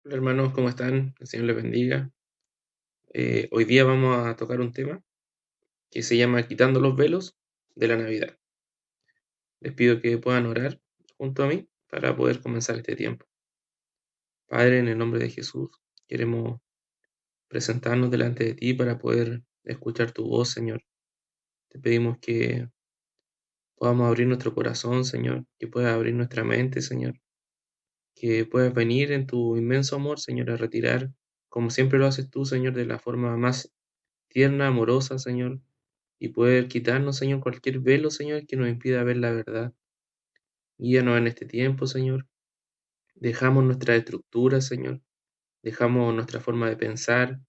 Hola hermanos, ¿cómo están? El Señor les bendiga. Hoy día vamos a tocar un tema que se llama Quitando los velos de la Navidad. Les pido que puedan orar junto a mí para poder comenzar este tiempo. Padre, en el nombre de Jesús, queremos presentarnos delante de ti para poder escuchar tu voz, Señor. Te pedimos que podamos abrir nuestro corazón, Señor, que puedas abrir nuestra mente, Señor, que puedas venir en tu inmenso amor, Señor, a retirar, como siempre lo haces tú, Señor, de la forma más tierna, amorosa, Señor, y poder quitarnos, Señor, cualquier velo, Señor, que nos impida ver la verdad. Guíanos en este tiempo, Señor. Dejamos nuestra estructura, Señor. Dejamos nuestra forma de pensar.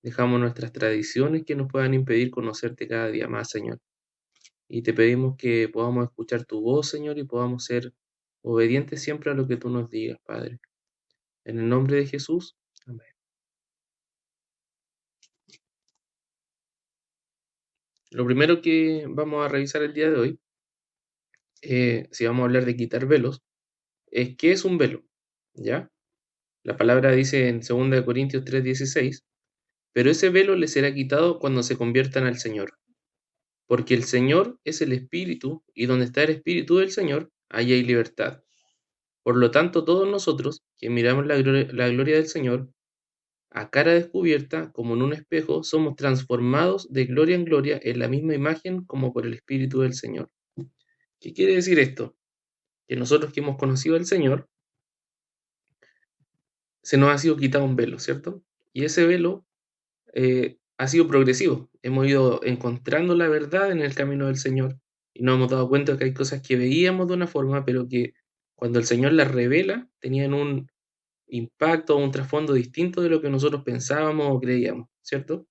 Dejamos nuestras tradiciones que nos puedan impedir conocerte cada día más, Señor. Y te pedimos que podamos escuchar tu voz, Señor, y podamos ser obedientes siempre a lo que tú nos digas, Padre. En el nombre de Jesús. Amén. Lo primero que vamos a revisar el día de hoy, si vamos a hablar de quitar velos, es qué es un velo, ¿ya? La palabra dice en 2 Corintios 3:16, pero ese velo le será quitado cuando se conviertan al Señor, porque el Señor es el Espíritu, y donde está el Espíritu del Señor, allí hay libertad. Por lo tanto, todos nosotros que miramos la gloria del Señor, a cara descubierta, como en un espejo, somos transformados de gloria en gloria en la misma imagen como por el Espíritu del Señor. ¿Qué quiere decir esto? Que nosotros que hemos conocido al Señor, se nos ha sido quitado un velo, ¿cierto? Y ese velo ha sido progresivo. Hemos ido encontrando la verdad en el camino del Señor y nos hemos dado cuenta que hay cosas que veíamos de una forma, pero que cuando el Señor las revela tenían un impacto o un trasfondo distinto de lo que nosotros pensábamos o creíamos, ¿cierto?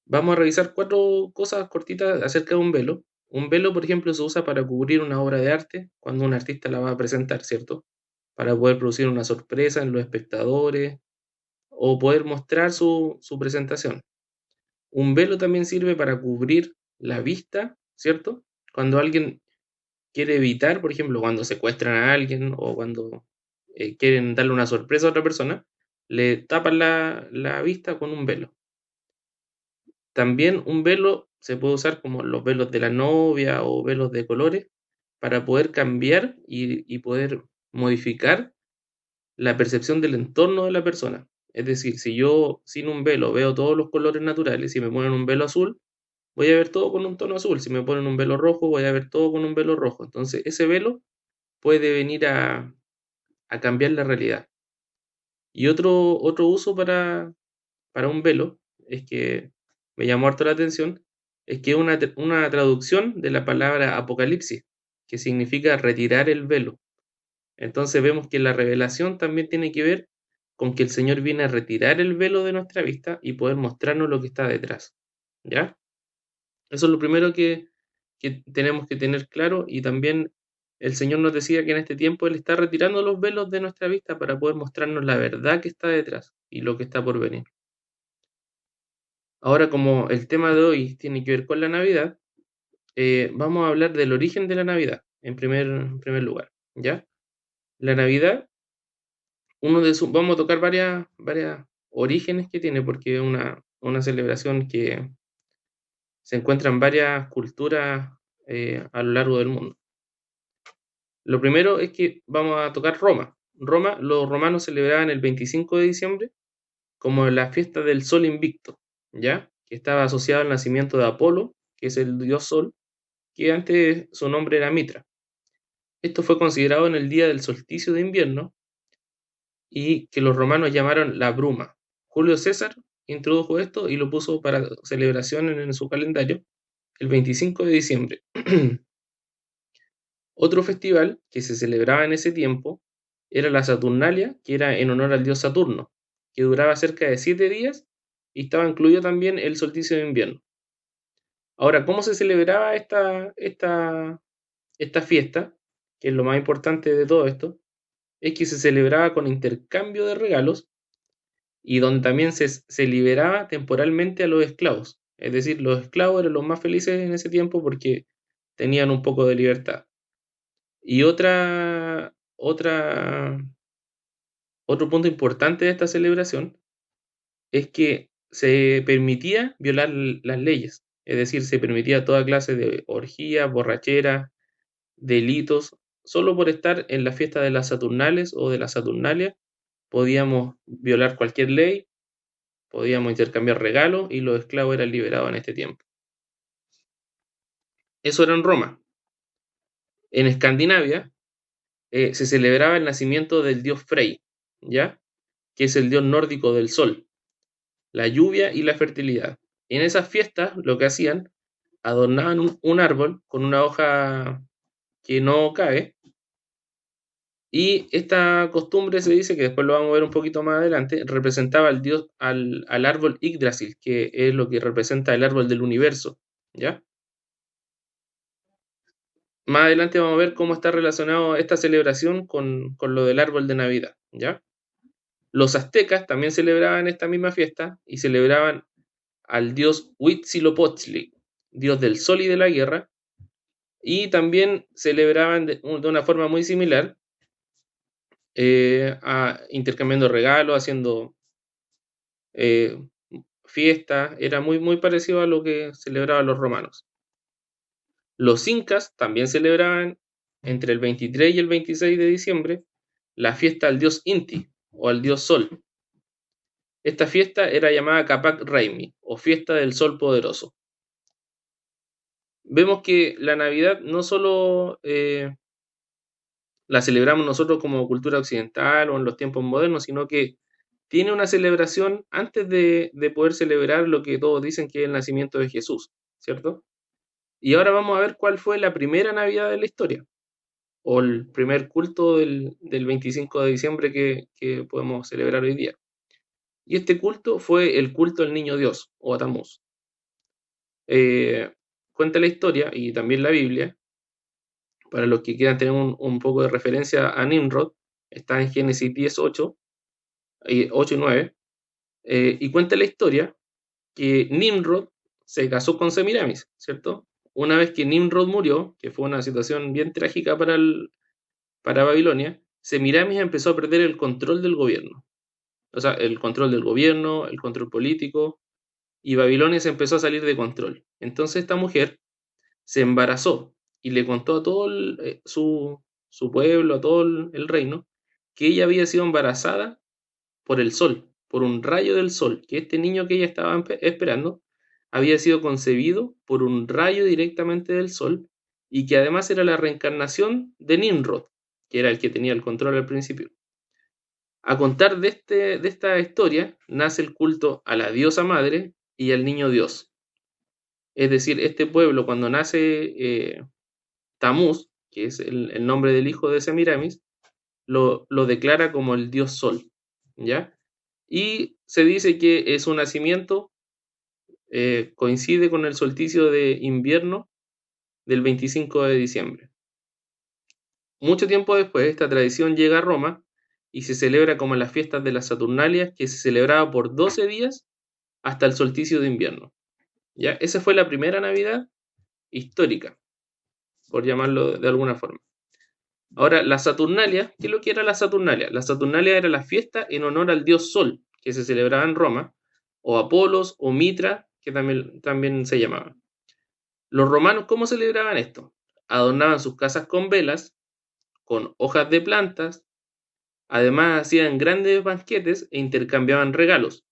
Vamos a revisar 4 cosas cortitas acerca de un velo. Un velo, por ejemplo, se usa para cubrir una obra de arte cuando un artista la va a presentar, ¿cierto? Para poder producir una sorpresa en los espectadores o poder mostrar su presentación. Un velo también sirve para cubrir la vista, ¿cierto? Cuando alguien quiere evitar, por ejemplo, cuando secuestran a alguien o cuando quieren darle una sorpresa a otra persona, le tapan la vista con un velo. También un velo se puede usar como los velos de la novia o velos de colores para poder cambiar y poder modificar la percepción del entorno de la persona. Es decir, si yo sin un velo veo todos los colores naturales y me ponen un velo azul, voy a ver todo con un tono azul. Si me ponen un velo rojo, voy a ver todo con un velo rojo. Entonces, ese velo puede venir a cambiar la realidad. Y otro uso para un velo, es que me llamó harto la atención, es que es una traducción de la palabra apocalipsis, que significa retirar el velo. Entonces vemos que la revelación también tiene que ver con que el Señor viene a retirar el velo de nuestra vista y poder mostrarnos lo que está detrás. ¿Ya? Eso es lo primero que tenemos que tener claro, y también el Señor nos decía que en este tiempo Él está retirando los velos de nuestra vista para poder mostrarnos la verdad que está detrás y lo que está por venir. Ahora, como el tema de hoy tiene que ver con la Navidad, vamos a hablar del origen de la Navidad en primer lugar, ¿ya? La Navidad, vamos a tocar varias orígenes que tiene, porque es una celebración que se encuentra en varias culturas a lo largo del mundo. Lo primero es que vamos a tocar Roma. Roma, los romanos celebraban el 25 de diciembre como la fiesta del sol invicto, ¿ya? Que estaba asociado al nacimiento de Apolo, que es el dios sol, que antes su nombre era Mitra. Esto fue considerado en el día del solsticio de invierno y que los romanos llamaron la bruma. Julio César introdujo esto y lo puso para celebración en su calendario el 25 de diciembre. Otro festival que se celebraba en ese tiempo era la Saturnalia, que era en honor al dios Saturno, que duraba cerca de 7 días y estaba incluido también el solsticio de invierno. Ahora, ¿cómo se celebraba esta fiesta? Que es lo más importante de todo esto, es que se celebraba con intercambio de regalos y donde también se liberaba temporalmente a los esclavos. Es decir, los esclavos eran los más felices en ese tiempo porque tenían un poco de libertad. Y otra Otro punto importante de esta celebración es que se permitía violar las leyes, es decir, se permitía toda clase de orgías, borracheras, delitos, solo por estar en la fiesta de las Saturnales o de la Saturnalia, podíamos violar cualquier ley, podíamos intercambiar regalos y los esclavos eran liberados en este tiempo. Eso era en Roma. En Escandinavia se celebraba el nacimiento del dios Frey, ¿ya? Que es el dios nórdico del sol, la lluvia y la fertilidad. Y en esas fiestas lo que hacían, adornaban un árbol con una hoja que no cae. Y esta costumbre se dice, que después lo vamos a ver un poquito más adelante, representaba al dios, al árbol Yggdrasil, que es lo que representa el árbol del universo, ¿ya? Más adelante vamos a ver cómo está relacionado esta celebración con lo del árbol de Navidad, ¿ya? Los aztecas también celebraban esta misma fiesta y celebraban al dios Huitzilopochtli, dios del sol y de la guerra, y también celebraban de una forma muy similar, intercambiando regalos, haciendo eh, fiestas, era muy, muy parecido a lo que celebraban los romanos. Los incas también celebraban entre el 23 y el 26 de diciembre la fiesta al dios Inti o al dios Sol. Esta fiesta era llamada Capac Raimi o fiesta del Sol Poderoso. Vemos que la Navidad no solo la celebramos nosotros como cultura occidental o en los tiempos modernos, sino que tiene una celebración antes de poder celebrar lo que todos dicen que es el nacimiento de Jesús, ¿cierto? Y ahora vamos a ver cuál fue la primera Navidad de la historia, o el primer culto del 25 de diciembre que podemos celebrar hoy día. Y este culto fue el culto al niño Dios, o a Tamuz. Cuenta la historia, y también la Biblia, para los que quieran tener un poco de referencia a Nimrod, está en Génesis 10, 8 y 9, y cuenta la historia que Nimrod se casó con Semiramis, ¿cierto? Una vez que Nimrod murió, que fue una situación bien trágica para Babilonia, Semiramis empezó a perder el control del gobierno. O sea, el control del gobierno, el control político, y Babilonia se empezó a salir de control. Entonces esta mujer se embarazó y le contó a todo su pueblo, a todo el reino, que ella había sido embarazada por el sol, por un rayo del sol, que este niño que ella estaba esperando había sido concebido por un rayo directamente del sol y que además era la reencarnación de Nimrod, que era el que tenía el control al principio. A contar de esta historia nace el culto a la diosa madre y al niño Dios. Es decir, este pueblo, cuando nace Tamuz, que es el nombre del hijo de Semiramis, lo declara como el dios sol, ¿ya? Y se dice que su nacimiento coincide con el solsticio de invierno del 25 de diciembre. Mucho tiempo después, esta tradición llega a Roma y se celebra como en las fiestas de las Saturnalias, que se celebraba por 12 días hasta el solsticio de invierno, ¿ya? Esa fue la primera Navidad histórica, por llamarlo de alguna forma. Ahora, la Saturnalia, ¿qué es lo que era la Saturnalia? La Saturnalia era la fiesta en honor al dios Sol, que se celebraba en Roma, o Apolos, o Mitra, que también se llamaba. Los romanos, ¿cómo celebraban esto? Adornaban sus casas con velas, con hojas de plantas, además hacían grandes banquetes e intercambiaban regalos.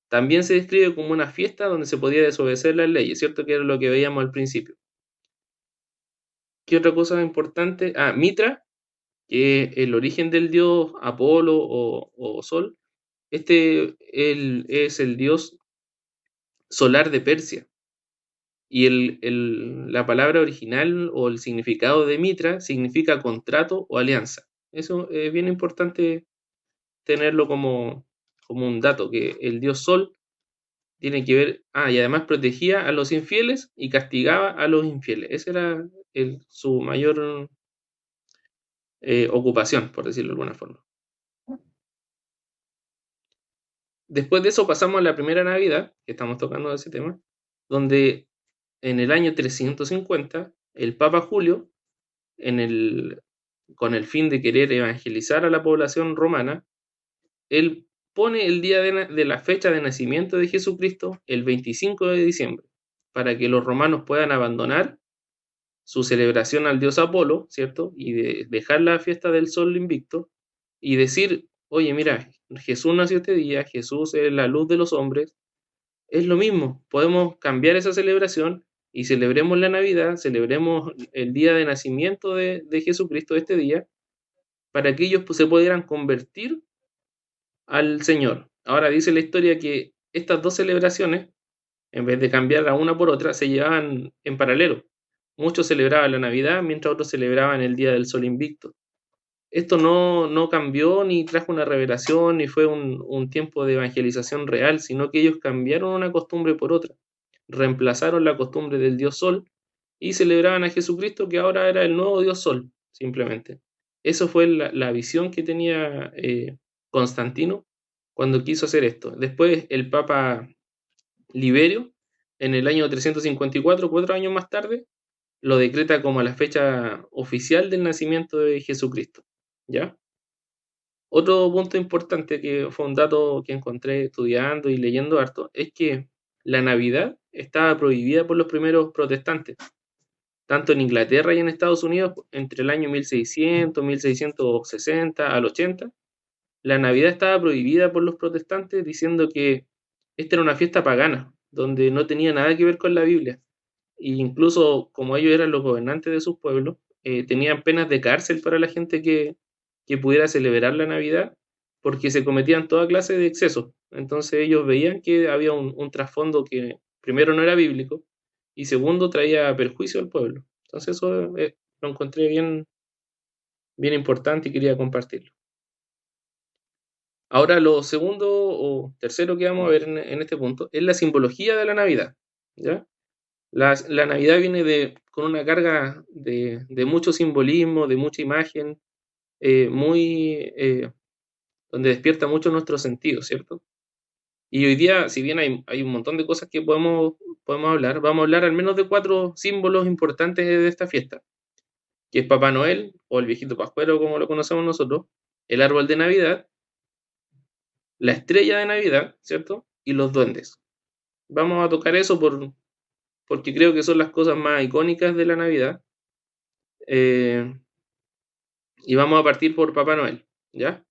También se describe como una fiesta donde se podía desobedecer las leyes, ¿cierto? Que era lo que veíamos al principio. ¿Qué otra cosa importante? Mitra, que es el origen del dios Apolo o Sol. Él es el dios solar de Persia. Y la palabra original o el significado de Mitra significa contrato o alianza. Eso es bien importante tenerlo como un dato, que el dios Sol tiene que ver, y además protegía a los infieles y castigaba a los infieles. Esa era su mayor ocupación, por decirlo de alguna forma. Después de eso pasamos a la primera Navidad, que estamos tocando ese tema, donde en el año 350 el Papa Julio, con el fin de querer evangelizar a la población romana, él pone el día de la fecha de nacimiento de Jesucristo el 25 de diciembre, para que los romanos puedan abandonar su celebración al dios Apolo, ¿cierto? Y dejar la fiesta del sol invicto y decir, oye, mira, Jesús nació este día, Jesús es la luz de los hombres, es lo mismo, podemos cambiar esa celebración y celebremos la Navidad, celebremos el día de nacimiento de Jesucristo este día, para que ellos pues, se pudieran convertir al Señor. Ahora dice la historia que estas dos celebraciones, en vez de cambiar a una por otra, se llevaban en paralelo. Muchos celebraban la Navidad, mientras otros celebraban el Día del Sol Invicto. Esto no cambió ni trajo una revelación ni fue un tiempo de evangelización real, sino que ellos cambiaron una costumbre por otra. Reemplazaron la costumbre del Dios Sol y celebraban a Jesucristo, que ahora era el nuevo Dios Sol, simplemente. Eso fue la visión que tenía Constantino cuando quiso hacer esto. Después el Papa Liberio, en el año 354, 4 años más tarde, lo decreta como la fecha oficial del nacimiento de Jesucristo. ¿Ya? Otro punto importante, que fue un dato que encontré estudiando y leyendo harto, es que la Navidad estaba prohibida por los primeros protestantes, tanto en Inglaterra y en Estados Unidos, entre el año 1600, 1660 al 80. La Navidad estaba prohibida por los protestantes, diciendo que esta era una fiesta pagana, donde no tenía nada que ver con la Biblia. E incluso, como ellos eran los gobernantes de sus pueblos, tenían penas de cárcel para la gente que pudiera celebrar la Navidad, porque se cometían toda clase de excesos. Entonces ellos veían que había un trasfondo que primero no era bíblico y segundo traía perjuicio al pueblo. Entonces eso lo encontré bien, bien importante y quería compartirlo. Ahora lo segundo o tercero que vamos a ver en este punto es la simbología de la Navidad, ¿ya? La Navidad viene con una carga de mucho simbolismo, de mucha imagen, donde despierta mucho nuestros sentidos, ¿cierto? Y hoy día, si bien hay un montón de cosas que podemos hablar, vamos a hablar al menos de 4 símbolos importantes de esta fiesta, que es Papá Noel, o el viejito pascuero como lo conocemos nosotros, el árbol de Navidad, la estrella de Navidad, ¿cierto? Y los duendes. Vamos a tocar eso porque creo que son las cosas más icónicas de la Navidad. Y vamos a partir por Papá Noel, ¿ya?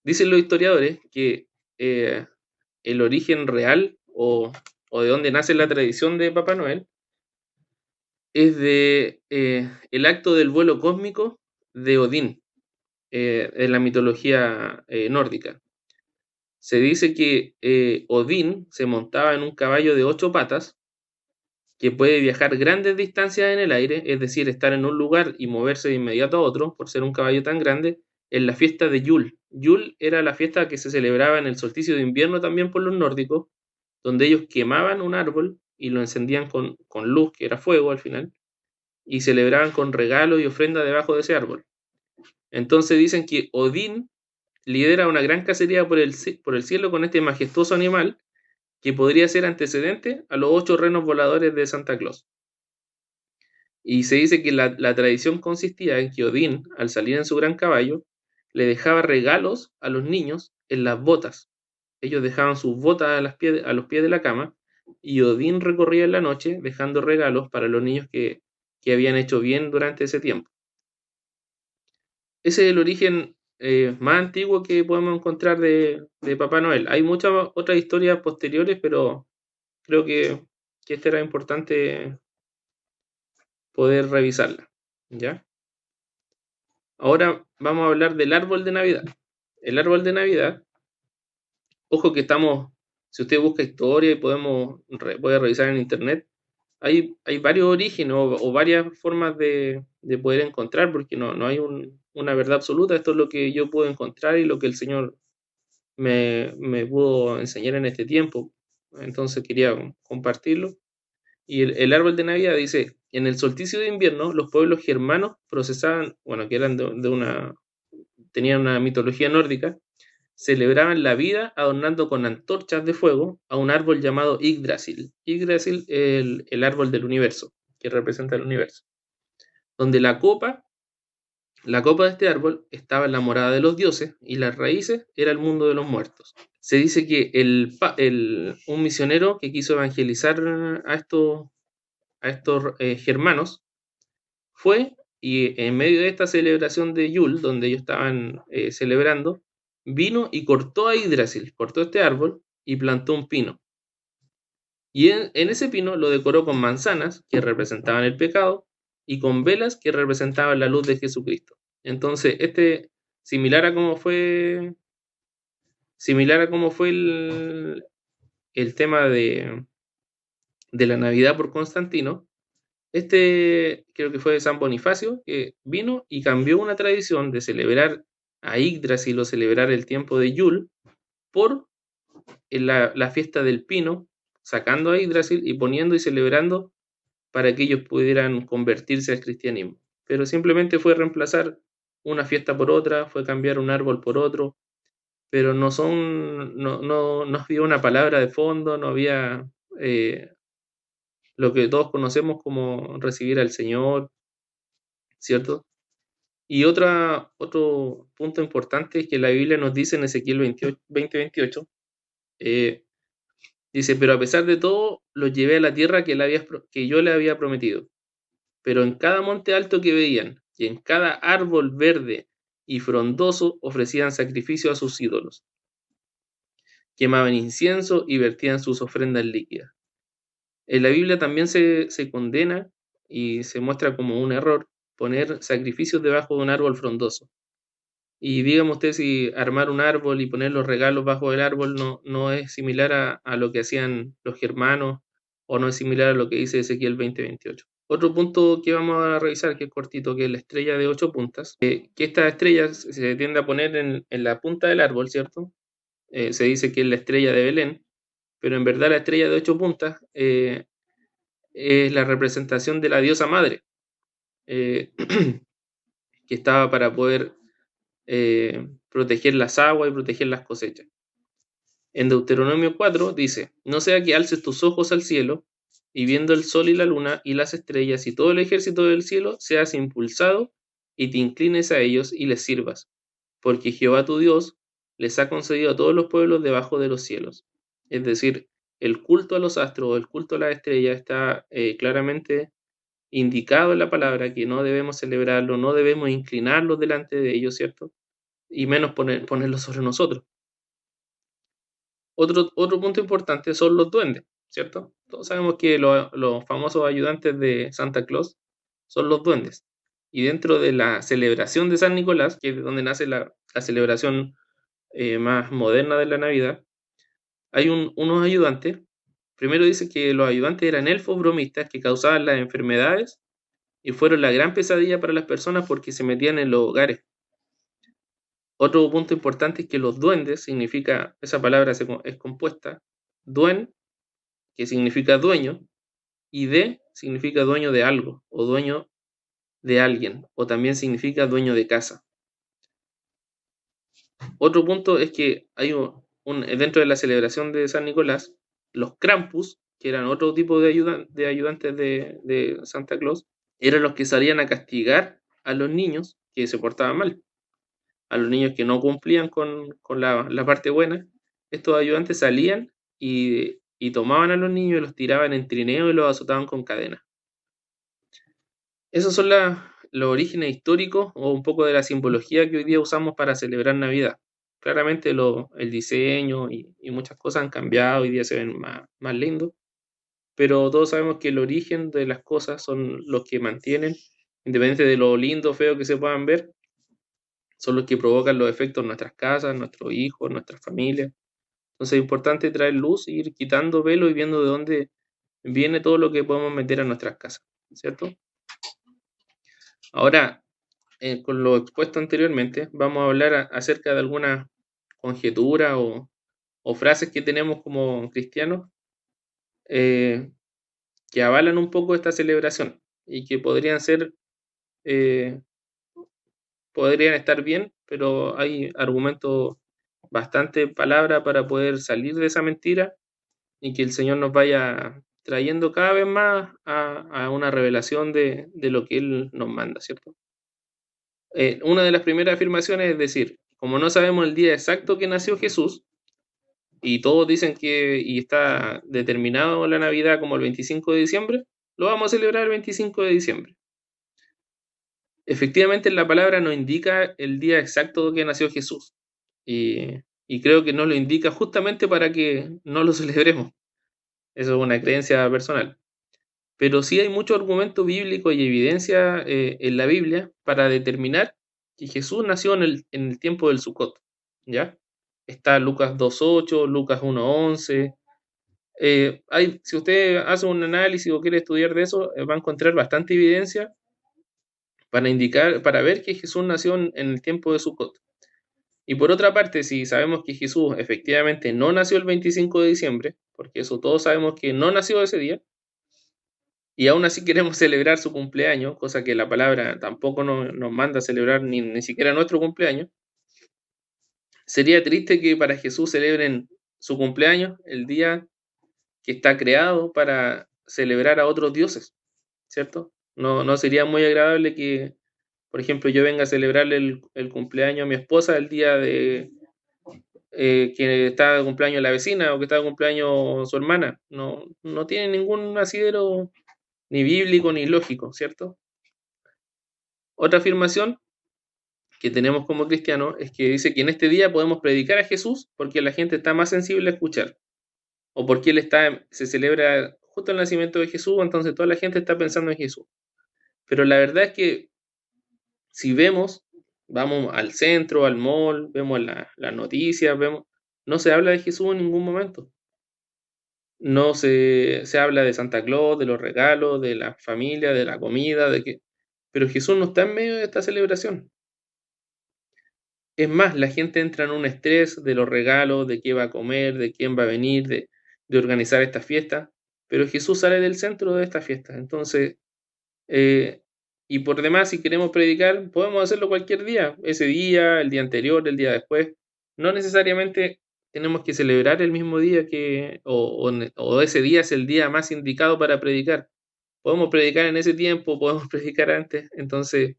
Dicen los historiadores que el origen real o de donde nace la tradición de Papá Noel es de el acto del vuelo cósmico de Odín en la mitología nórdica. Se dice que Odín se montaba en un caballo de 8 patas que puede viajar grandes distancias en el aire, es decir, estar en un lugar y moverse de inmediato a otro, por ser un caballo tan grande, en la fiesta de Yule. Yule era la fiesta que se celebraba en el solsticio de invierno también por los nórdicos, donde ellos quemaban un árbol y lo encendían con luz, que era fuego al final, y celebraban con regalos y ofrenda debajo de ese árbol. Entonces dicen que Odín lidera una gran cacería por el cielo con este majestuoso animal, que podría ser antecedente a los 8 renos voladores de Santa Claus. Y se dice que la tradición consistía en que Odín, al salir en su gran caballo, le dejaba regalos a los niños en las botas. Ellos dejaban sus botas a los pies de la cama y Odín recorría en la noche dejando regalos para los niños que habían hecho bien durante ese tiempo. Ese es el origen más antiguo que podemos encontrar de Papá Noel. Hay muchas otras historias posteriores, pero creo que esta era importante poder revisarla, ¿ya? Ahora vamos a hablar del árbol de Navidad. El árbol de Navidad, ojo que si usted busca historia y puede revisar en internet, hay varios orígenes o varias formas de poder encontrar, porque no hay una verdad absoluta. Esto es lo que yo puedo encontrar y lo que el Señor me pudo enseñar en este tiempo. Entonces quería compartirlo. Y el árbol de Navidad dice, en el solsticio de invierno, los pueblos germanos procesaban, bueno, que eran tenían una mitología nórdica, celebraban la vida adornando con antorchas de fuego a un árbol llamado Yggdrasil. Yggdrasil, el árbol del universo, que representa el universo. Donde la copa La copa de este árbol estaba en la morada de los dioses y las raíces era el mundo de los muertos. Se dice que un misionero que quiso evangelizar a estos germanos fue y en medio de esta celebración de Yule, donde ellos estaban celebrando, vino y cortó a Yggdrasil, cortó este árbol y plantó un pino. Y en ese pino lo decoró con manzanas, que representaban el pecado, y con velas, que representaban la luz de Jesucristo. Entonces, similar a cómo fue, similar a cómo fue el tema de la Navidad por Constantino, creo que fue de San Bonifacio, que vino y cambió una tradición de celebrar a Yggdrasil o celebrar el tiempo de Yule por la fiesta del pino, sacando a Yggdrasil y poniendo y celebrando para que ellos pudieran convertirse al cristianismo. Pero simplemente fue reemplazar una fiesta por otra, fue cambiar un árbol por otro, pero no había una palabra de fondo, no había lo que todos conocemos como recibir al Señor, ¿cierto? Y otro punto importante es que la Biblia nos dice en Ezequiel 20:28, dice, pero a pesar de todo, los llevé a la tierra que yo le había prometido. Pero en cada monte alto que veían, y en cada árbol verde y frondoso, ofrecían sacrificio a sus ídolos. Quemaban incienso y vertían sus ofrendas líquidas. En la Biblia también se condena y se muestra como un error poner sacrificios debajo de un árbol frondoso. Y dígame usted si armar un árbol y poner los regalos bajo el árbol no es similar a lo que hacían los germanos o no es similar a lo que dice Ezequiel 20:28. Otro punto que vamos a revisar, que es cortito, que es la estrella de 8 puntas, que esta estrella se tiende a poner en la punta del árbol, ¿cierto? Se dice que es la estrella de Belén, pero en verdad la estrella de 8 puntas es la representación de la diosa madre, eh, que estaba para poder proteger las aguas y proteger las cosechas. En Deuteronomio 4 dice, no sea que alces tus ojos al cielo y viendo el sol y la luna y las estrellas y todo el ejército del cielo, seas impulsado y te inclines a ellos y les sirvas, porque Jehová tu Dios les ha concedido a todos los pueblos debajo de los cielos. Es decir, el culto a los astros, el culto a las estrellas está claramente indicado en la palabra que no debemos celebrarlo, no debemos inclinarlos delante de ellos, ¿cierto? Y menos ponerlos sobre nosotros. Otro punto importante son los duendes, ¿cierto? Todos sabemos que los famosos ayudantes de Santa Claus son los duendes. Y dentro de la celebración de San Nicolás, que es donde nace la celebración más moderna de la Navidad, hay unos ayudantes. Primero dice que los ayudantes eran elfos bromistas que causaban las enfermedades y fueron la gran pesadilla para las personas porque se metían en los hogares. Otro punto importante es que los duendes significa, esa palabra es compuesta, duen, que significa dueño, y de significa dueño de algo o dueño de alguien, o también significa dueño de casa. Otro punto es que hay dentro de la celebración de San Nicolás, los Krampus, que eran otro tipo de ayudantes de Santa Claus, eran los que salían a castigar a los niños que se portaban mal, a los niños que no cumplían con la parte buena. Estos ayudantes salían y tomaban a los niños y los tiraban en trineo y los azotaban con cadenas. Esos son los orígenes históricos o un poco de la simbología que hoy día usamos para celebrar Navidad. Claramente el diseño y muchas cosas han cambiado, hoy día se ven más lindos, pero todos sabemos que el origen de las cosas son los que mantienen, independiente de lo lindo o feo que se puedan ver, son los que provocan los efectos en nuestras casas, nuestros hijos, nuestras familias. Entonces es importante traer luz, ir quitando velo y viendo de dónde viene todo lo que podemos meter a nuestras casas, ¿cierto? Ahora, con lo expuesto anteriormente, vamos a hablar acerca de algunas conjeturas o frases que tenemos como cristianos que avalan un poco esta celebración y que eh, podrían estar bien, pero hay argumentos, bastante palabra para poder salir de esa mentira y que el Señor nos vaya trayendo cada vez más a una revelación de lo que Él nos manda, ¿cierto? una de las primeras afirmaciones es decir, como no sabemos el día exacto que nació Jesús, y todos dicen que y está determinado la Navidad como el 25 de diciembre, lo vamos a celebrar el 25 de diciembre. Efectivamente, la palabra no indica el día exacto que nació Jesús, y creo que nos lo indica justamente para que no lo celebremos. Eso es una creencia personal. Pero sí hay mucho argumento bíblico y evidencia en la Biblia para determinar que Jesús nació en el tiempo del Sucot, ¿ya? Está Lucas 2.8, Lucas 1.11. Si usted hace un análisis o quiere estudiar de eso, va a encontrar bastante evidencia para indicar, para ver que Jesús nació en el tiempo de Sucot. Y por otra parte, si sabemos que Jesús efectivamente no nació el 25 de diciembre, porque eso todos sabemos que no nació ese día, y aún así queremos celebrar su cumpleaños, cosa que la palabra tampoco nos manda a celebrar ni siquiera nuestro cumpleaños, sería triste que para Jesús celebren su cumpleaños el día que está creado para celebrar a otros dioses, ¿cierto? No sería muy agradable que, por ejemplo, yo venga a celebrarle el cumpleaños a mi esposa el día de que está de cumpleaños la vecina o que está de cumpleaños su hermana. No tiene ningún asidero ni bíblico ni lógico, ¿cierto? Otra afirmación que tenemos como cristianos es que dice que en este día podemos predicar a Jesús porque la gente está más sensible a escuchar, o porque se celebra justo el nacimiento de Jesús, entonces toda la gente está pensando en Jesús. Pero la verdad es que si vamos al centro, al mall, vemos las noticias, no se habla de Jesús en ningún momento. No se habla de Santa Claus, de los regalos, de la familia, de la comida, pero Jesús no está en medio de esta celebración. Es más, la gente entra en un estrés de los regalos, de qué va a comer, de quién va a venir, de organizar esta fiesta, pero Jesús sale del centro de esta fiesta. Entonces, y por demás, si queremos predicar, podemos hacerlo cualquier día, ese día, el día anterior, el día después. No necesariamente tenemos que celebrar el mismo día o ese día es el día más indicado para predicar. Podemos predicar en ese tiempo, podemos predicar antes. Entonces,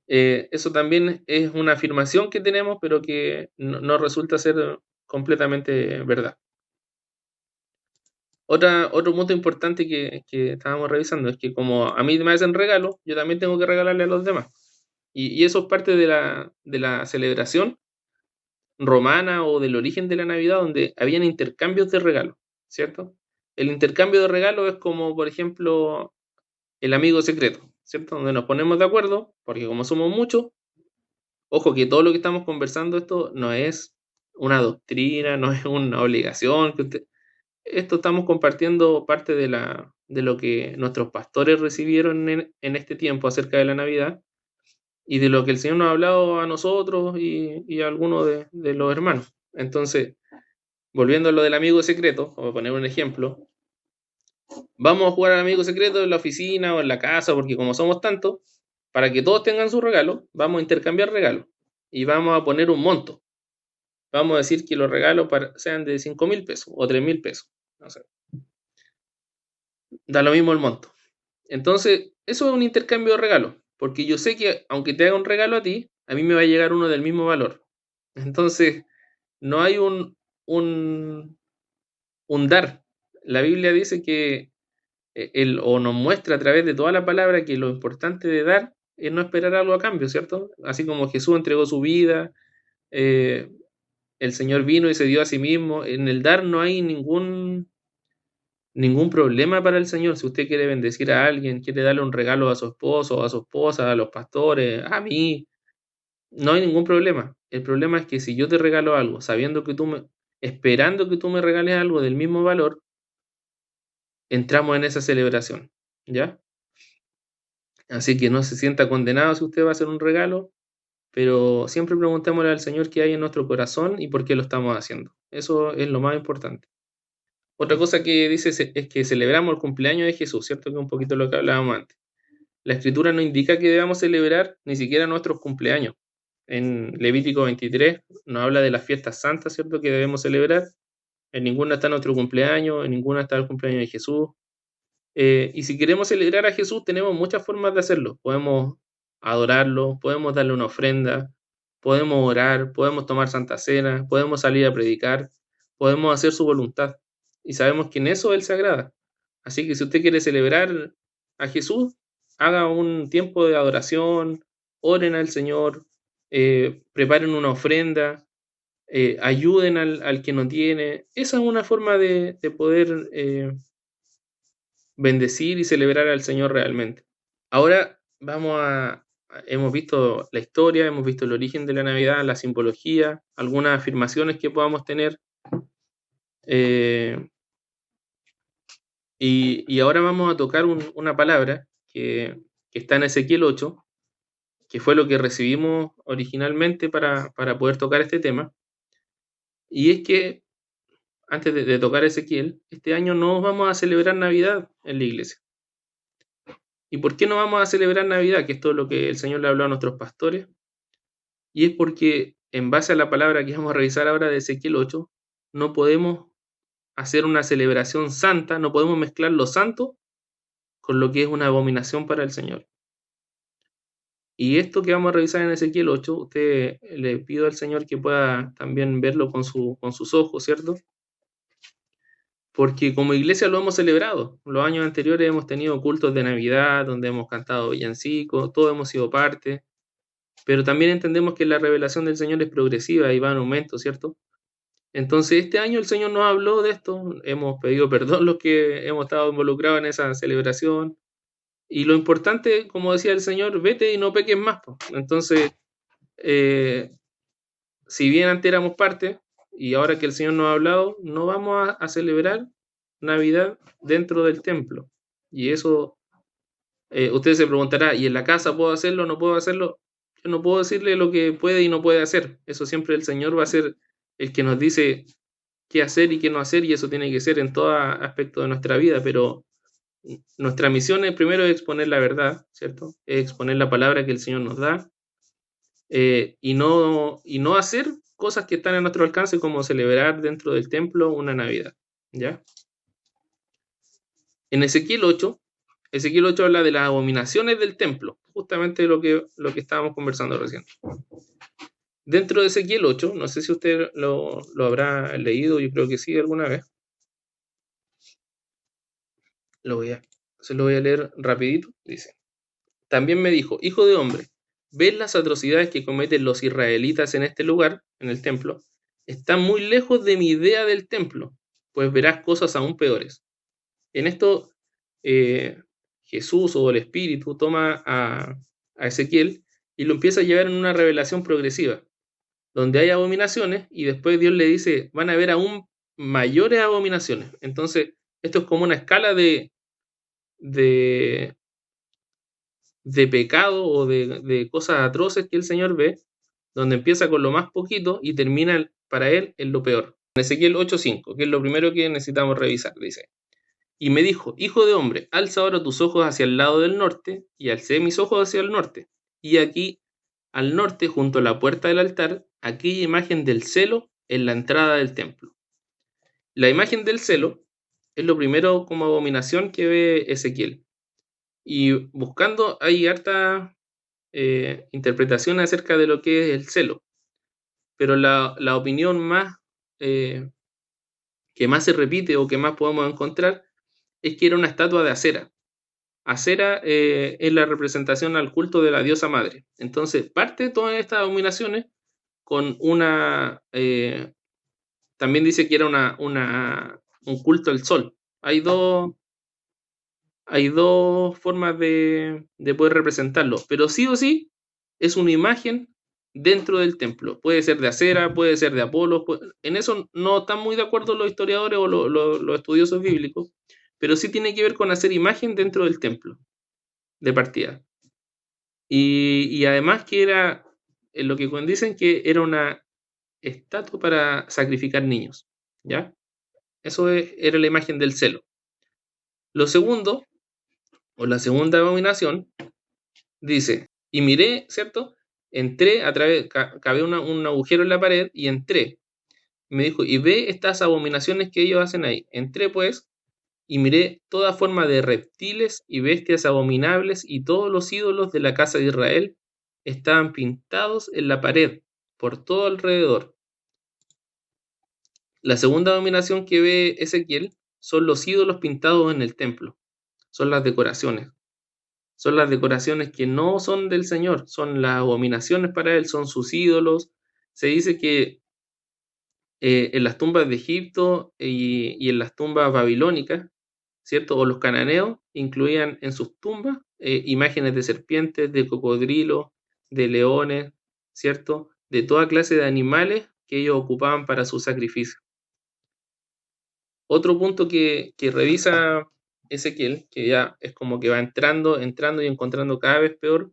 eso también es una afirmación que tenemos, pero que no resulta ser completamente verdad. Otro punto importante que estábamos revisando es que como a mí me hacen regalo, yo también tengo que regalarle a los demás. Y eso es parte de la celebración romana o del origen de la Navidad, donde habían intercambios de regalos, ¿cierto? El intercambio de regalos es como, por ejemplo, el amigo secreto, ¿cierto? Donde nos ponemos de acuerdo, porque como somos muchos, ojo que todo lo que estamos conversando, esto no es una doctrina, no es una obligación, esto estamos compartiendo parte de lo que nuestros pastores recibieron en este tiempo acerca de la Navidad y de lo que el Señor nos ha hablado a nosotros y a algunos de los hermanos. Entonces, volviendo a lo del amigo secreto, voy a poner un ejemplo. Vamos a jugar al amigo secreto en la oficina o en la casa, porque como somos tantos, para que todos tengan su regalo, vamos a intercambiar regalos y vamos a poner un monto. Vamos a decir que los regalos sean de 5.000 pesos o 3.000 pesos. No sé. Da lo mismo el monto. Entonces, eso es un intercambio de regalos, porque yo sé que aunque te haga un regalo a ti, a mí me va a llegar uno del mismo valor. Entonces, no hay un dar. La Biblia dice que o nos muestra a través de toda la palabra que lo importante de dar es no esperar algo a cambio, ¿cierto? Así como Jesús entregó su vida, eh, el Señor vino y se dio a sí mismo. En el dar no hay ningún problema para el Señor. Si usted quiere bendecir a alguien, quiere darle un regalo a su esposo, a su esposa, a los pastores, a mí, no hay ningún problema. El problema es que si yo te regalo algo, esperando que tú me regales algo del mismo valor, entramos en esa celebración, ¿ya? Así que no se sienta condenado si usted va a hacer un regalo, pero siempre preguntémosle al Señor qué hay en nuestro corazón y por qué lo estamos haciendo. Eso es lo más importante. Otra cosa que dice es que celebramos el cumpleaños de Jesús, ¿cierto? Que es un poquito lo que hablábamos antes. La Escritura no indica que debamos celebrar ni siquiera nuestros cumpleaños. En Levítico 23 nos habla de las fiestas santas, ¿cierto? Que debemos celebrar. En ninguna está nuestro cumpleaños, en ninguna está el cumpleaños de Jesús. Y si queremos celebrar a Jesús, tenemos muchas formas de hacerlo. Podemos adorarlo, podemos darle una ofrenda, podemos orar, podemos tomar Santa Cena, podemos salir a predicar, podemos hacer su voluntad. Y sabemos que en eso Él se agrada. Así que si usted quiere celebrar a Jesús, haga un tiempo de adoración, oren al Señor, preparen una ofrenda, ayuden al que no tiene. Esa es una forma de poder bendecir y celebrar al Señor realmente. Ahora hemos visto la historia, hemos visto el origen de la Navidad, la simbología, algunas afirmaciones que podamos tener. Y ahora vamos a tocar una palabra que está en Ezequiel 8, que fue lo que recibimos originalmente para poder tocar este tema. Y es que antes de tocar Ezequiel, este año no vamos a celebrar Navidad en la iglesia. ¿Y por qué no vamos a celebrar Navidad? Que esto es lo que el Señor le habló a nuestros pastores. Y es porque, en base a la palabra que vamos a revisar ahora de Ezequiel 8, no podemos hacer una celebración santa, no podemos mezclar lo santo con lo que es una abominación para el Señor. Y esto que vamos a revisar en Ezequiel 8, usted le pido al Señor que pueda también verlo con sus ojos, ¿cierto? Porque como iglesia lo hemos celebrado. Los años anteriores hemos tenido cultos de Navidad, donde hemos cantado villancicos, todos hemos sido parte. Pero también entendemos que la revelación del Señor es progresiva y va en aumento, ¿cierto? Entonces este año el Señor nos habló de esto, hemos pedido perdón los que hemos estado involucrados en esa celebración. Y lo importante, como decía el Señor, vete y no peques más. Entonces, si bien antes éramos parte, y ahora que el Señor nos ha hablado, no vamos a celebrar Navidad dentro del templo. Y eso, usted se preguntará, ¿y en la casa puedo hacerlo o no puedo hacerlo? Yo no puedo decirle lo que puede y no puede hacer. Eso siempre el Señor va a ser el que nos dice qué hacer y qué no hacer, y eso tiene que ser en todo aspecto de nuestra vida, pero nuestra misión es primero exponer la verdad, ¿cierto? Es exponer la palabra que el Señor nos da, y no hacer cosas que están a nuestro alcance, como celebrar dentro del templo una Navidad, ¿ya? En Ezequiel 8 habla de las abominaciones del templo, justamente lo que estábamos conversando recién. Dentro de Ezequiel 8, no sé si usted lo habrá leído, yo creo que sí alguna vez. Se lo voy a leer rapidito. Dice: también me dijo, hijo de hombre, ¿ves las atrocidades que cometen los israelitas en este lugar, en el templo? Están muy lejos de mi idea del templo, pues verás cosas aún peores. En esto, Jesús o el Espíritu toma a Ezequiel y lo empieza a llevar en una revelación progresiva, donde hay abominaciones y después Dios le dice, van a haber aún mayores abominaciones. Entonces, esto es como una escala de pecado o de cosas atroces que el Señor ve, donde empieza con lo más poquito y termina para él en lo peor. En Ezequiel 8:5, que es lo primero que necesitamos revisar, dice: y me dijo, hijo de hombre, alza ahora tus ojos hacia el lado del norte, y alcé mis ojos hacia el norte, y aquí, al norte, junto a la puerta del altar, aquella imagen del celo en la entrada del templo. La imagen del celo es lo primero como abominación que ve Ezequiel. Y buscando hay harta interpretación acerca de lo que es el celo, pero la opinión más que más se repite o que más podemos encontrar es que era una estatua de Acera. Acera es la representación al culto de la diosa madre. Entonces parte de todas estas abominaciones con una también dice que era un culto al sol. Hay dos formas de poder representarlo, pero sí o sí es una imagen dentro del templo. Puede ser de Acera, puede ser de Apolo. En eso no están muy de acuerdo los historiadores o los estudiosos bíblicos, pero sí tiene que ver con hacer imagen dentro del templo, de partida. Y además que era, en lo que dicen que era una estatua para sacrificar niños, ¿ya? Eso era la imagen del celo. Lo segundo, o la segunda abominación, dice, y miré, ¿cierto? Entré a través, cabé un agujero en la pared y entré. Me dijo, y ve estas abominaciones que ellos hacen ahí. Entré pues, y miré toda forma de reptiles y bestias abominables, y todos los ídolos de la casa de Israel estaban pintados en la pared por todo alrededor. La segunda abominación que ve Ezequiel son los ídolos pintados en el templo, son las decoraciones. Son las decoraciones que no son del Señor, son las abominaciones para él, son sus ídolos. Se dice que en las tumbas de Egipto y en las tumbas babilónicas, ¿cierto? O los cananeos incluían en sus tumbas imágenes de serpientes, de cocodrilos, de leones, ¿cierto? De toda clase de animales que ellos ocupaban para su sacrificio. Otro punto que revisa Ezequiel, que ya es como que va entrando y encontrando cada vez peor,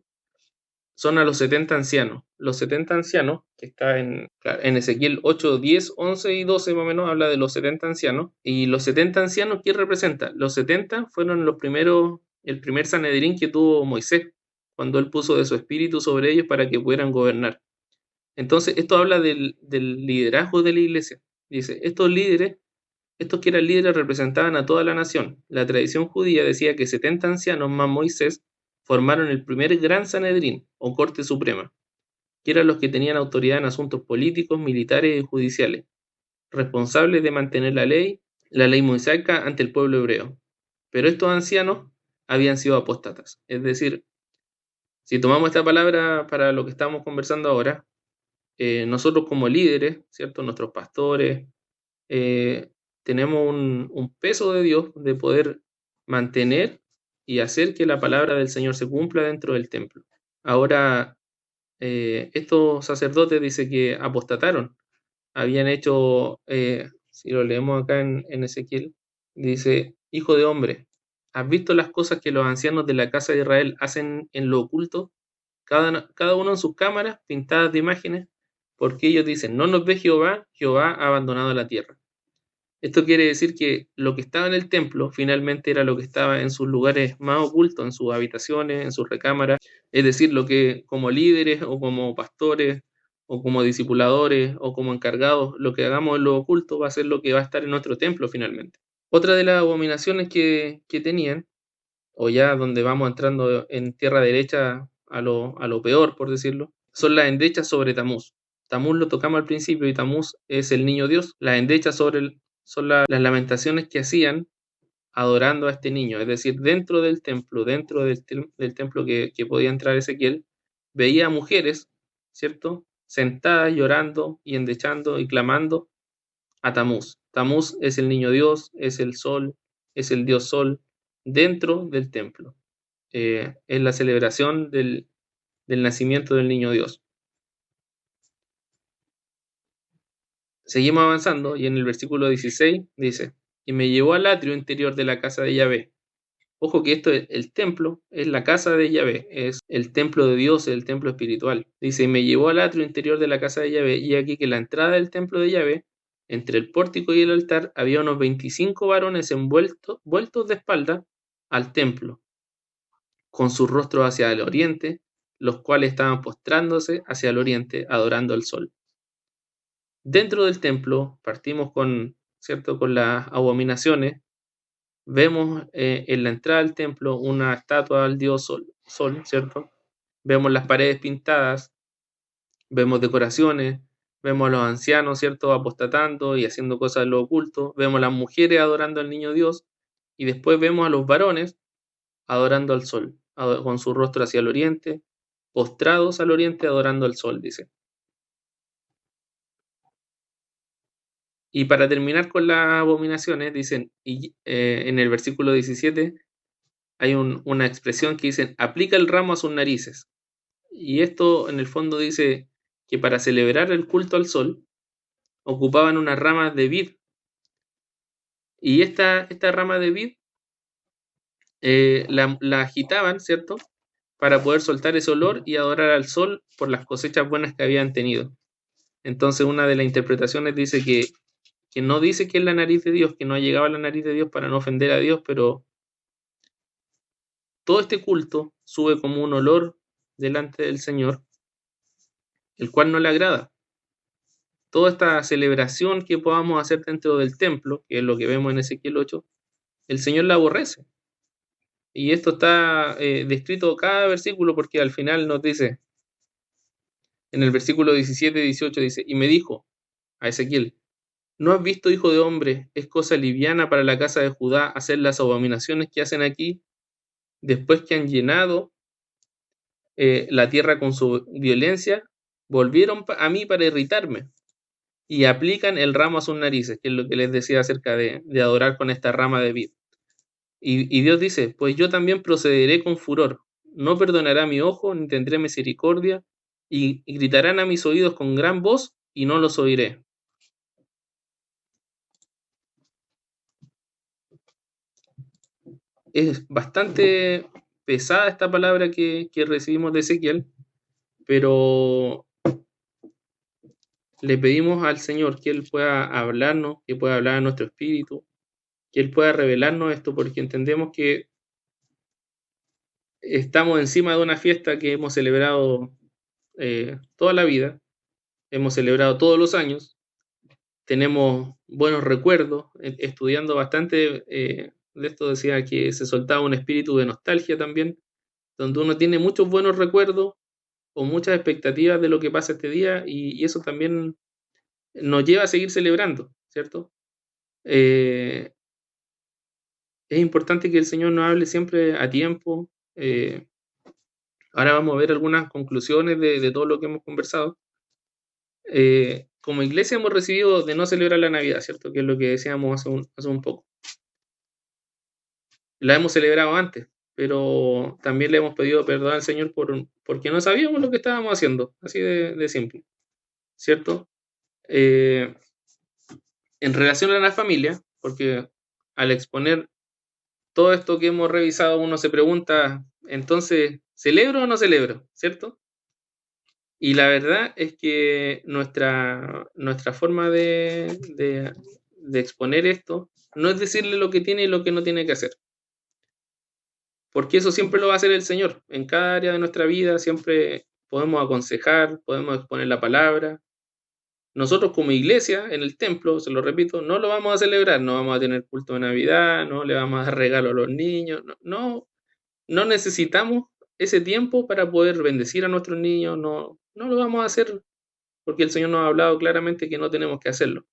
son a los 70 ancianos. Los 70 ancianos, que está en Ezequiel 8, 10, 11 y 12 más o menos, habla de los 70 ancianos. Y los 70 ancianos, ¿quién representa? Los 70 fueron el primer Sanedrín que tuvo Moisés, cuando él puso de su espíritu sobre ellos para que pudieran gobernar. Entonces, esto habla del liderazgo de la iglesia. Dice, estos que eran líderes representaban a toda la nación. La tradición judía decía que 70 ancianos más Moisés formaron el primer gran Sanedrín, o Corte Suprema, que eran los que tenían autoridad en asuntos políticos, militares y judiciales, responsables de mantener la ley mosaica ante el pueblo hebreo. Pero estos ancianos habían sido apóstatas. Es decir, si tomamos esta palabra para lo que estamos conversando ahora, nosotros como líderes, ¿cierto? Nuestros pastores, tenemos un peso de Dios de poder mantener y hacer que la palabra del Señor se cumpla dentro del templo. Ahora, estos sacerdotes dice que apostataron, habían hecho, si lo leemos acá en Ezequiel, dice, hijo de hombre, ¿has visto las cosas que los ancianos de la casa de Israel hacen en lo oculto? Cada uno en sus cámaras pintadas de imágenes, porque ellos dicen, no nos ve Jehová, Jehová ha abandonado la tierra. Esto quiere decir que lo que estaba en el templo finalmente era lo que estaba en sus lugares más ocultos, en sus habitaciones, en sus recámaras, es decir, lo que como líderes o como pastores o como discipuladores o como encargados, lo que hagamos en lo oculto va a ser lo que va a estar en nuestro templo finalmente. Otra de las abominaciones que tenían, o ya donde vamos entrando en tierra derecha a lo peor, por decirlo, son las endechas sobre Tamuz. Tamuz lo tocamos al principio y Tamuz es el niño Dios. Las endechas son las lamentaciones que hacían adorando a este niño, es decir, dentro del templo, del templo que podía entrar Ezequiel, veía a mujeres, ¿cierto? Sentadas, llorando y endechando y clamando a Tamuz. Tamuz es el niño Dios, es el sol, es el dios sol dentro del templo. Es la celebración del nacimiento del niño Dios. Seguimos avanzando y en el versículo 16 dice, y me llevó al atrio interior de la casa de Yahvé. Ojo que esto es el templo, es la casa de Yahvé, es el templo de Dios, el templo espiritual. Dice, y me llevó al atrio interior de la casa de Yahvé, y aquí que la entrada del templo de Yahvé, entre el pórtico y el altar, había unos 25 varones vueltos de espalda al templo, con sus rostros hacia el oriente, los cuales estaban postrándose hacia el oriente, adorando al sol. Dentro del templo, partimos ¿cierto? Con las abominaciones. Vemos en la entrada del templo una estatua al dios sol, ¿cierto? Vemos las paredes pintadas, vemos decoraciones, vemos a los ancianos, ¿cierto? Apostatando y haciendo cosas en lo oculto, vemos a las mujeres adorando al niño Dios, y después vemos a los varones adorando al sol, con su rostro hacia el oriente, postrados al oriente adorando al sol, dice. Y para terminar con las abominaciones, dicen, en el versículo 17, hay una expresión que dicen, aplica el ramo a sus narices. Y esto en el fondo dice que para celebrar el culto al sol, ocupaban unas ramas de vid. Y esta rama de vid la agitaban, ¿cierto? Para poder soltar ese olor y adorar al sol por las cosechas buenas que habían tenido. Entonces una de las interpretaciones dice que no dice que es la nariz de Dios, que no ha llegado a la nariz de Dios para no ofender a Dios, pero todo este culto sube como un olor delante del Señor, el cual no le agrada. Toda esta celebración que podamos hacer dentro del templo, que es lo que vemos en Ezequiel 8, el Señor la aborrece. Y esto está descrito cada versículo porque al final nos dice, en el versículo 17 y 18 dice, y me dijo a Ezequiel, ¿no has visto, hijo de hombre, es cosa liviana para la casa de Judá hacer las abominaciones que hacen aquí, después que han llenado la tierra con su violencia? Volvieron a mí para irritarme y aplican el ramo a sus narices, que es lo que les decía acerca de adorar con esta rama de vid. Y Dios dice, pues yo también procederé con furor, no perdonará mi ojo, ni tendré misericordia, y gritarán a mis oídos con gran voz, y no los oiré. Es bastante pesada esta palabra que recibimos de Ezequiel, pero le pedimos al Señor que Él pueda hablarnos, que pueda hablar a nuestro espíritu, que Él pueda revelarnos esto, porque entendemos que estamos encima de una fiesta que hemos celebrado toda la vida, hemos celebrado todos los años, tenemos buenos recuerdos, estudiando bastante de esto decía que se soltaba un espíritu de nostalgia también, donde uno tiene muchos buenos recuerdos o muchas expectativas de lo que pasa este día y eso también nos lleva a seguir celebrando, ¿cierto? Es importante que el Señor nos hable siempre a tiempo. Ahora vamos a ver algunas conclusiones de todo lo que hemos conversado. Como iglesia hemos recibido de no celebrar la Navidad, ¿cierto? Que es lo que decíamos hace un poco. La hemos celebrado antes, pero también le hemos pedido perdón al Señor porque no sabíamos lo que estábamos haciendo, así de simple, ¿cierto? En relación a la familia, porque al exponer todo esto que hemos revisado, uno se pregunta, entonces, ¿celebro o no celebro? ¿Cierto? Y la verdad es que nuestra forma de exponer esto no es decirle lo que tiene y lo que no tiene que hacer. Porque eso siempre lo va a hacer el Señor. En cada área de nuestra vida siempre podemos aconsejar, podemos exponer la palabra. Nosotros como iglesia, en el templo, se lo repito, no lo vamos a celebrar, no vamos a tener culto de Navidad, no le vamos a dar regalo a los niños, no necesitamos ese tiempo para poder bendecir a nuestros niños, no lo vamos a hacer porque el Señor nos ha hablado claramente que no tenemos que hacerlo.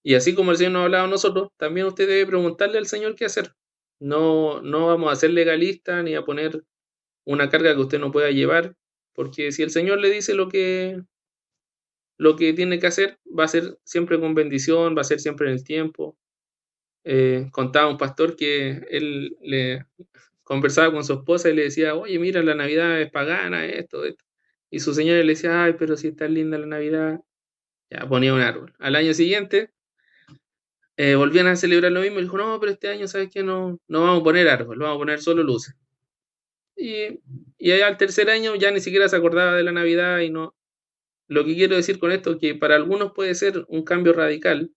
Y así como el Señor nos ha hablado a nosotros, también usted debe preguntarle al Señor qué hacer. No vamos a ser legalistas ni a poner una carga que usted no pueda llevar, porque si el Señor le dice lo que tiene que hacer, va a ser siempre con bendición, va a ser siempre en el tiempo. Contaba un pastor que él le conversaba con su esposa y le decía, oye, mira, la Navidad es pagana, esto, esto. Y su señora le decía, ay, pero si está linda la Navidad, ya ponía un árbol. Al año siguiente volvían a celebrar lo mismo y dijo, no, pero este año, ¿sabes qué? No vamos a poner árbol, vamos a poner solo luces. Y, y allá al tercer año ya ni siquiera se acordaba de la Navidad y no. Lo que quiero decir con esto es que para algunos puede ser un cambio radical,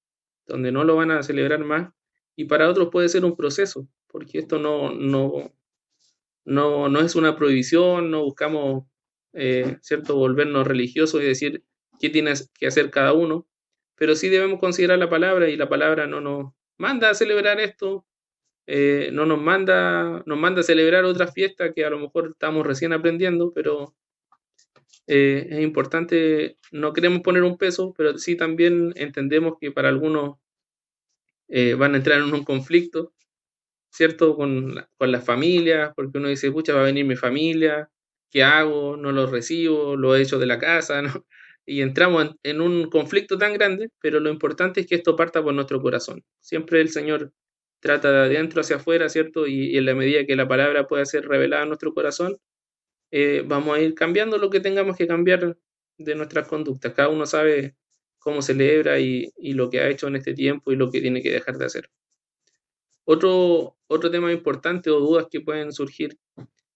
donde no lo van a celebrar más, y para otros puede ser un proceso, porque esto no es una prohibición, no buscamos, ¿cierto?, volvernos religiosos y decir qué tiene que hacer cada uno, pero sí debemos considerar la palabra y la palabra no nos manda a celebrar esto, no nos manda a celebrar otra fiesta que a lo mejor estamos recién aprendiendo, pero es importante, no queremos poner un peso, pero sí también entendemos que para algunos van a entrar en un conflicto, ¿cierto? Con las familias, porque uno dice, pucha, va a venir mi familia, ¿qué hago? No lo recibo, lo he hecho de la casa, ¿no? Y entramos en un conflicto tan grande, pero lo importante es que esto parta por nuestro corazón. Siempre el Señor trata de adentro hacia afuera, ¿cierto? Y en la medida que la palabra pueda ser revelada en nuestro corazón, vamos a ir cambiando lo que tengamos que cambiar de nuestras conductas. Cada uno sabe cómo celebra y lo que ha hecho en este tiempo y lo que tiene que dejar de hacer. Otro tema importante o dudas que pueden surgir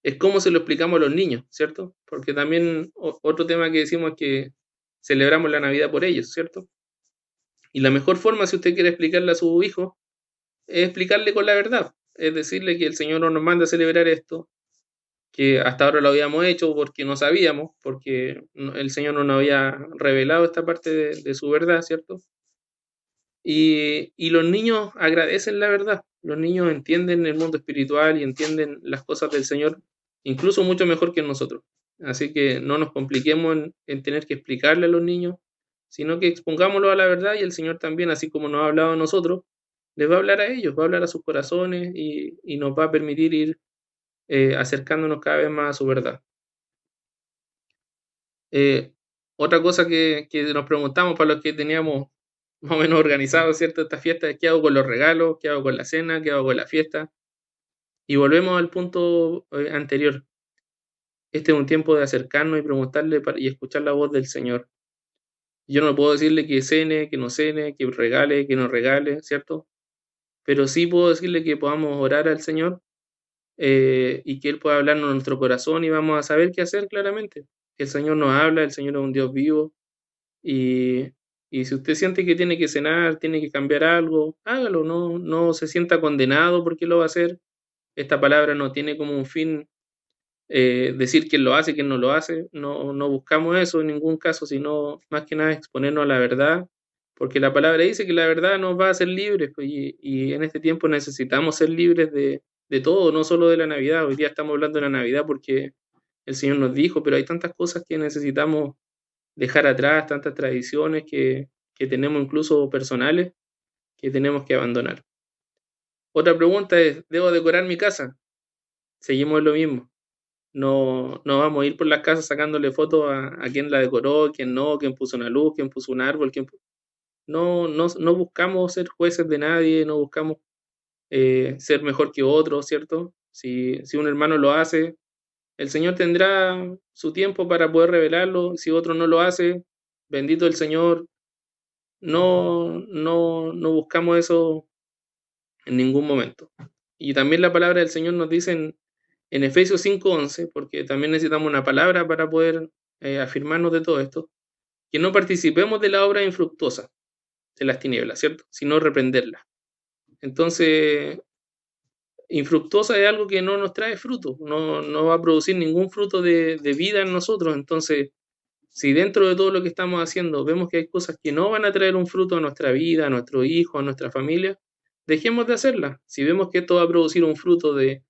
es cómo se lo explicamos a los niños, ¿cierto? Porque también otro tema que decimos es que celebramos la Navidad por ellos, ¿cierto? Y la mejor forma, si usted quiere explicarle a su hijo, es explicarle con la verdad. Es decirle que el Señor no nos manda a celebrar esto, que hasta ahora lo habíamos hecho porque no sabíamos, porque el Señor no nos había revelado esta parte de su verdad, ¿cierto? Y los niños agradecen la verdad. Los niños entienden el mundo espiritual y entienden las cosas del Señor, incluso mucho mejor que nosotros. Así que no nos compliquemos en tener que explicarle a los niños, sino que expongámoslo a la verdad y el Señor también, así como nos ha hablado a nosotros, les va a hablar a ellos, va a hablar a sus corazones y nos va a permitir ir acercándonos cada vez más a su verdad. Eh, Otra cosa que nos preguntamos para los que teníamos más o menos organizado, ¿cierto? Esta fiesta es qué hago con los regalos, qué hago con la cena, qué hago con la fiesta. Y volvemos al punto anterior. Este es un tiempo de acercarnos y preguntarle y escuchar la voz del Señor. Yo no puedo decirle que cene, que no cene, que regale, que no regale, ¿cierto? Pero sí puedo decirle que podamos orar al Señor y que Él pueda hablarnos en nuestro corazón y vamos a saber qué hacer claramente. Que el Señor nos habla, el Señor es un Dios vivo. Y, y si usted siente que tiene que cenar, tiene que cambiar algo, hágalo, no se sienta condenado porque lo va a hacer. Esta palabra no tiene como un fin decir quién lo hace, quién no lo hace. No buscamos eso en ningún caso, sino más que nada exponernos a la verdad, porque la palabra dice que la verdad nos va a hacer libres, pues, y en este tiempo necesitamos ser libres de todo, no solo de la Navidad. Hoy día estamos hablando de la Navidad porque el Señor nos dijo, pero hay tantas cosas que necesitamos dejar atrás, tantas tradiciones que tenemos incluso personales que tenemos que abandonar. Otra pregunta es, ¿debo decorar mi casa? Seguimos en lo mismo. No vamos a ir por las casas sacándole fotos a quién la decoró, quién puso una luz, quién puso un árbol, no buscamos ser jueces de nadie, no buscamos ser mejor que otro, ¿cierto? Si un hermano lo hace, el Señor tendrá su tiempo para poder revelarlo. Si otro no lo hace, bendito el Señor. No buscamos eso en ningún momento. Y también la palabra del Señor nos dice en Efesios 5:11, porque también necesitamos una palabra para poder afirmarnos de todo esto, que no participemos de la obra infructuosa de las tinieblas, ¿cierto? Sino reprenderla. Entonces, infructuosa es algo que no nos trae fruto, no va a producir ningún fruto de vida en nosotros. Entonces, si dentro de todo lo que estamos haciendo vemos que hay cosas que no van a traer un fruto a nuestra vida, a nuestro hijo, a nuestra familia, dejemos de hacerlas. Si vemos que esto va a producir un fruto de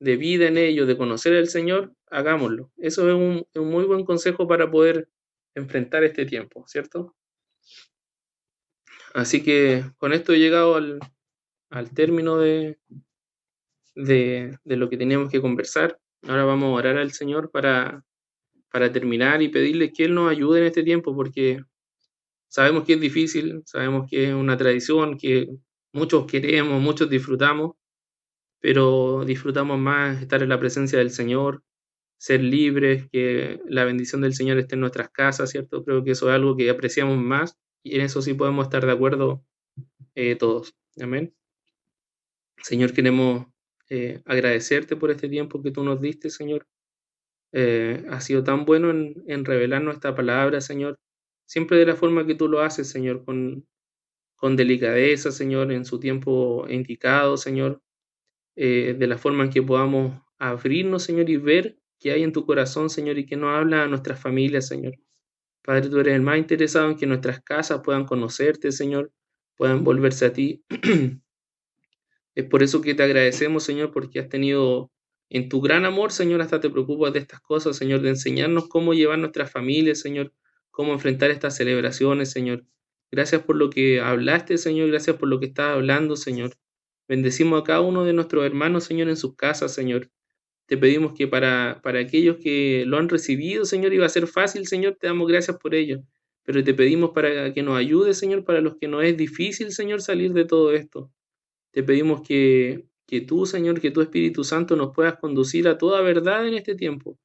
vida en ellos, de conocer al Señor, hagámoslo. Eso es un muy buen consejo para poder enfrentar este tiempo, ¿cierto? Así que con esto he llegado al término de lo que teníamos que conversar. Ahora vamos a orar al Señor para terminar y pedirle que Él nos ayude en este tiempo, porque sabemos que es difícil, sabemos que es una tradición que muchos queremos, muchos disfrutamos, pero disfrutamos más estar en la presencia del Señor, ser libres, que la bendición del Señor esté en nuestras casas, ¿cierto? Creo que eso es algo que apreciamos más y en eso sí podemos estar de acuerdo todos. Amén. Señor, queremos agradecerte por este tiempo que tú nos diste, Señor. Has sido tan bueno en revelarnos esta palabra, Señor, siempre de la forma que tú lo haces, Señor, con delicadeza, Señor, en su tiempo indicado, Señor, de la forma en que podamos abrirnos, Señor, y ver qué hay en tu corazón, Señor, y que nos habla a nuestras familias, Señor. Padre, tú eres el más interesado en que nuestras casas puedan conocerte, Señor, puedan volverse a ti. Es por eso que te agradecemos, Señor, porque has tenido en tu gran amor, Señor, hasta te preocupas de estas cosas, Señor, de enseñarnos cómo llevar nuestras familias, Señor, cómo enfrentar estas celebraciones, Señor. Gracias por lo que hablaste, Señor, gracias por lo que estás hablando, Señor. Bendecimos a cada uno de nuestros hermanos, Señor, en sus casas, Señor. Te pedimos que para aquellos que lo han recibido, Señor, iba a ser fácil, Señor, te damos gracias por ello. Pero te pedimos para que nos ayude, Señor, para los que nos es difícil, Señor, salir de todo esto. Te pedimos que tú, Señor, que tu Espíritu Santo nos puedas conducir a toda verdad en este tiempo.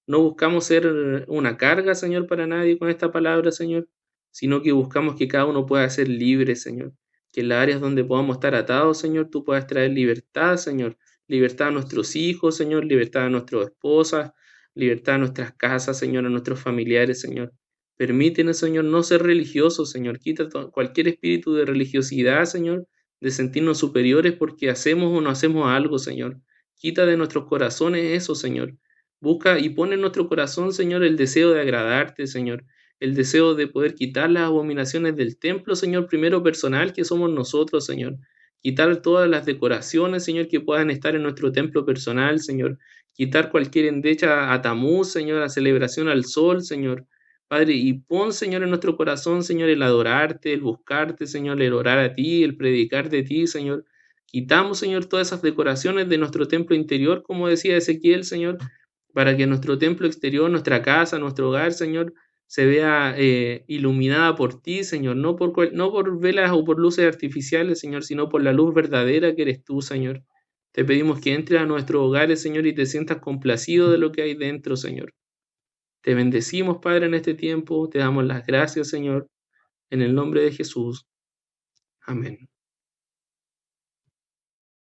No buscamos ser una carga, Señor, para nadie con esta palabra, Señor, sino que buscamos que cada uno pueda ser libre, Señor. Que en las áreas donde podamos estar atados, Señor, tú puedas traer libertad, Señor. Libertad a nuestros hijos, Señor, libertad a nuestras esposas, libertad a nuestras casas, Señor, a nuestros familiares, Señor. Permítenos, Señor, no ser religiosos, Señor. Quita cualquier espíritu de religiosidad, Señor, de sentirnos superiores porque hacemos o no hacemos algo, Señor. Quita de nuestros corazones eso, Señor. Busca y pone en nuestro corazón, Señor, el deseo de agradarte, Señor. el deseo de poder quitar las abominaciones del templo, Señor, primero personal que somos nosotros, Señor. Quitar todas las decoraciones, Señor, que puedan estar en nuestro templo personal, Señor. Quitar cualquier endecha a Tamuz, Señor, a celebración al sol, Señor. Padre, y pon, Señor, en nuestro corazón, Señor, el adorarte, el buscarte, Señor, el orar a ti, el predicar de ti, Señor. Quitamos, Señor, todas esas decoraciones de nuestro templo interior, como decía Ezequiel, Señor, para que nuestro templo exterior, nuestra casa, nuestro hogar, Señor, se vea iluminada por ti, Señor, no por velas o por luces artificiales, Señor, sino por la luz verdadera que eres tú, Señor. Te pedimos que entres a nuestros hogares, Señor, y te sientas complacido de lo que hay dentro, Señor. Te bendecimos, Padre, en este tiempo, te damos las gracias, Señor, en el nombre de Jesús. Amén.